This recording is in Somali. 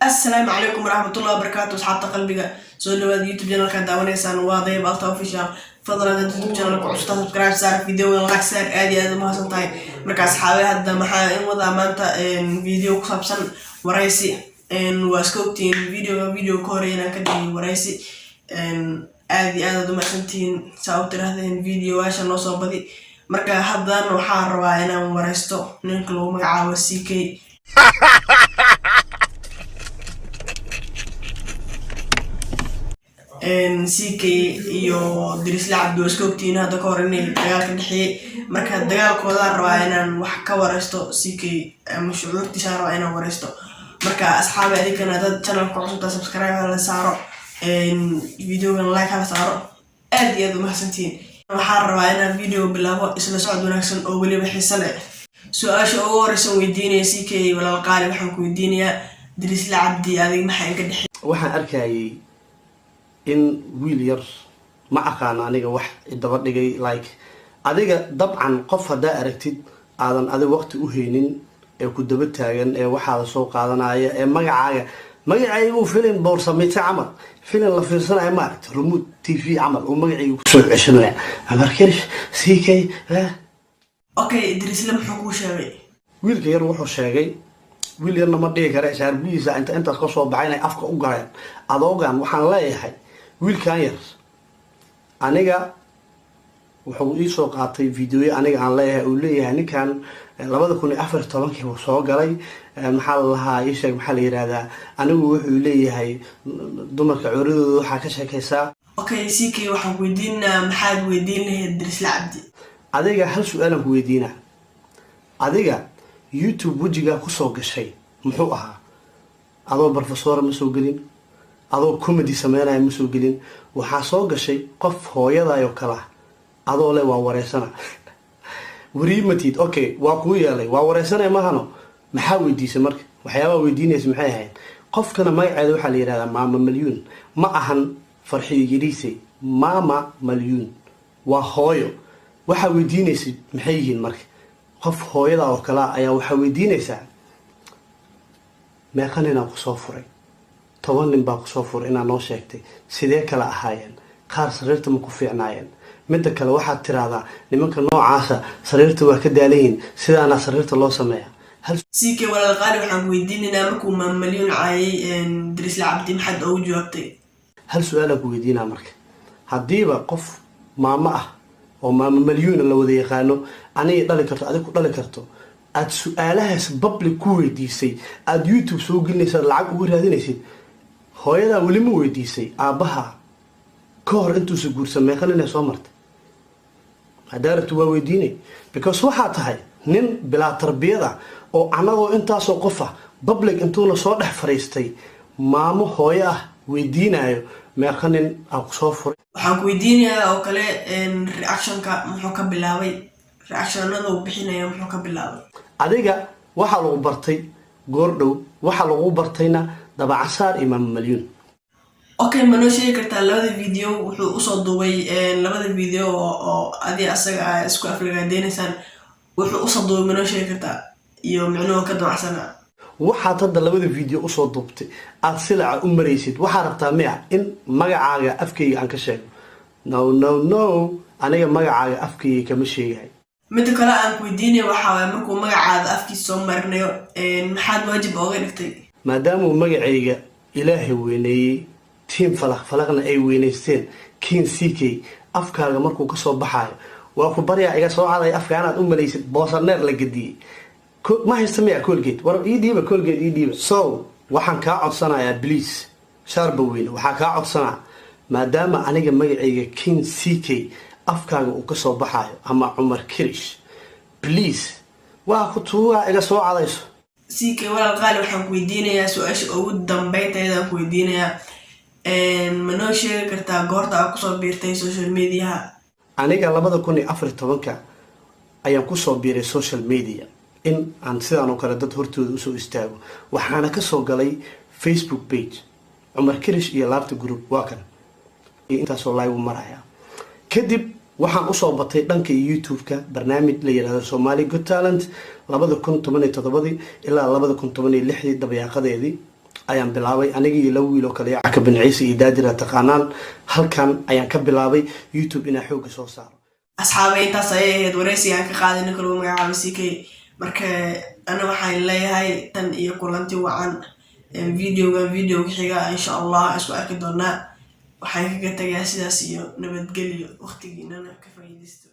السلام عليكم ورحمة الله وبركاته. أصحاب قلبي سو دhowaad YouTube channel ka daawaneysaan waa Dayib Alta Official. fadlan YouTube channel ku cusub subscribe saar video like saar aad iyo aad ma hasantahay. Marka asxaabe hadda maxaa in wada maanta video ku saabsan waraysi waa skootiin video ka hore inaan ka dhigay waraysi aad iyo aad ma hasantiin sababta raadeen videoyaasha noo soo badi. Marka hadda waxaan rabaa inaan waraysto ninka lagu magacaabo CK CK iyo Dirisla Cabdi Waskogtiin hadda ka hor inay dagaal ka dhexeeyay. Marka dagaalkooda rabaa inaan wax ka waraysto CK ama shucuurtiisa rabaa inaan waraysto. Marka asxaabe adikana dad channel ku cusub subscribe la saaro videogan like la saaro aad iyo aad ma hasantiin. waxaan rabaa inaan video bilaabo isla socod wanaagsan oo waliba xiiso leh. su'aasha ugu horeysa weydiinaya CK walaal qaali waxaan ku weydiinayaa Dirisla Cabdi adiga maxay ka dhexeeyay? waxaan arkayay in wiil yar ma aqaan aniga wax daba dhigay like adiga dabcan qof hadaa aragtid aadan adiga waqti u haynin ee ku daba taagan ee waxa la soo qaadanaya ee magacaygu film boorsameeyay camal film la fiirsanayo ma aragtay remote TV camal oo magacaygu ku soo ceshanaya amarkii CK okay Dirisla muxuu ku sheegay? wiilka yar wuxuu sheegay wiil yarna ma dhigi kara shaarbiisa inta ka soo baxay inay afka u galeen adoogan waxaan leeyahay wiilkan yar aniga wuxuu ii soo qaatay video aniga aan leeyahay oo leeyahay ninkan 2014 uu soo galay maxaa la lahaa ii sheeg maxaa la yiraahdaa anigu wuxuu leeyahay dumarka cooradooda waxa ka sheekaysaa. okay CK waxaan weydiinaa maxaad weydiin lahayd Dirisla Cabdi? adiga hal su'aal aan ku weydiinaa adiga YouTube wajiga ku soo gashay muxuu ahaa adoo professor ma soo gelin adoo comedy sameynaya ma soo gelin waxa soo gashay qof hooyadayo kala adoo le waa wareysana wariimatid okay waa ku yeelay waa wareysana ma hano maxaa weydiisay marka waxyaaba weydiinaysa maxay ahayd qofkana magaceeda waxa la yiraahdaa Mama Malyuun ma ahan farxiyo yiriisay Mama Malyuun waa hooyo waxa weydiinaysa maxay yihiin marka qof hooyada oo kala ayaa waxa weydiinaysaa meeqan inaan ku soo furay 10 nin baa ku soo furay inaan noo sheegtay sidee kala ahaayeen qaar sariirta ma ku fiicnaayeen midda kale waxaad tiraahdaa nimanka noocaasa sariirta waa ka daalayn sidaana sariirta loo sameeyaa. CK walaal qaali waxaan weydiinaynaa markuu Mama Malyuun caayay Dirisla Cabdi maxaad ugu jawaabtay? hal su'aal ku weydiinaa marka hadiiba qof maama ah oo Mama Malyuun la wada yaqaano aniga dhali karto adigu ku dhali karto aad su'aalahaas public ku weydiisay aad YouTube soo gelinaysaa lacag ugu raadinaysid hooyada wali ma weydiisay aabaha ka hor intuu soo guursan meeqan inay soo martay hadaartu waa weydiinay because waxa tahay nin bilaa tarbiyada oo anagoo intaasoo qof ah public intuu la soo dhex fariistay maamo hooyo ah weydiinayo meeqan in aan ku soo furay. waxaan ku weydiinayaa oo kale reactionka muxuu ka bilaabay reactionada uu bixinayo muxuu ka bilaabay? adiga waxa lagu bartay goordhow waxa lagu bartayna dabacasaar Mama Malyuun. okay ma noo sheegi kartaa labada video wuxuu u soo duubay labada video oo adi asaga isku aflagaadeynaysan wuxuu u soo duubay ma noo sheegi kartaa iyo macnuhu ka doocsana waxaad hadda labada video u soo duubtay aad silaca u maraysid waxaad rabtaa miya in magacaaga afkayga aan ka sheego no aniga magacaaga afkayga kama sheegahay. midda kale aan ku weydiinay waxa waaye markuu magacaada afkiisa soo marinayo maxaad waajib ooga dhigtay? maadaama uu magacayga ilaahay weyneeyey team falaqna ay weynaysteen king CK afkaaga markuu ka soo baxayo waa ku baryaa iga soo caday afkaanaad u malaysid boosaneer la gadiyay ma haysta miya Colgate war ii dhiiba Colgate ii dhiiba. so waxaan kaa codsanayaa please sharba weyn waxaa kaa codsanaa maadaama aniga magacayga king CK afkaaga uu ka soo baxayo ama Cumar Kirish please waa ku tuuga iga soo cadayso. CK walaal qaali waxaan ku weydiinayaa su'aasha ugu dambeynteeda ku weydiinayaa ma noo sheegi kartaa goorta aad ku soo biirtay social media? aniga 2014 ayaan ku soo biiray social media in aan sidaan oo kale dad hortooda u soo istaago waxaana ka soo galay Facebook page Cumar Kirish iyo Laabta group waa kan intaas oo live maraya kadib waxaan u soo batay dhanka YouTube-ka barnaamij la yiraahdo Somali Got Talent 2017 ilaa 2016 dabayaaqadeedii ayaan bilaabay aniga iyo laba wiil oo kale Caka bin Ciise iyo Daadira taqaanaan halkan ayaan ka bilaabay YouTube inaan xoog soo saaro asxaabay intaas ay ahayd wareysi aan ka qaaday ninka lagu magacaabo CK marka ana waxaan leeyahay tan iyo kulanti wacan video xiga insha Allah isku arki doonaa waxaan kaga tagayaa sidaas iyo nabadgelyo waqtigiina ka faa'iideysto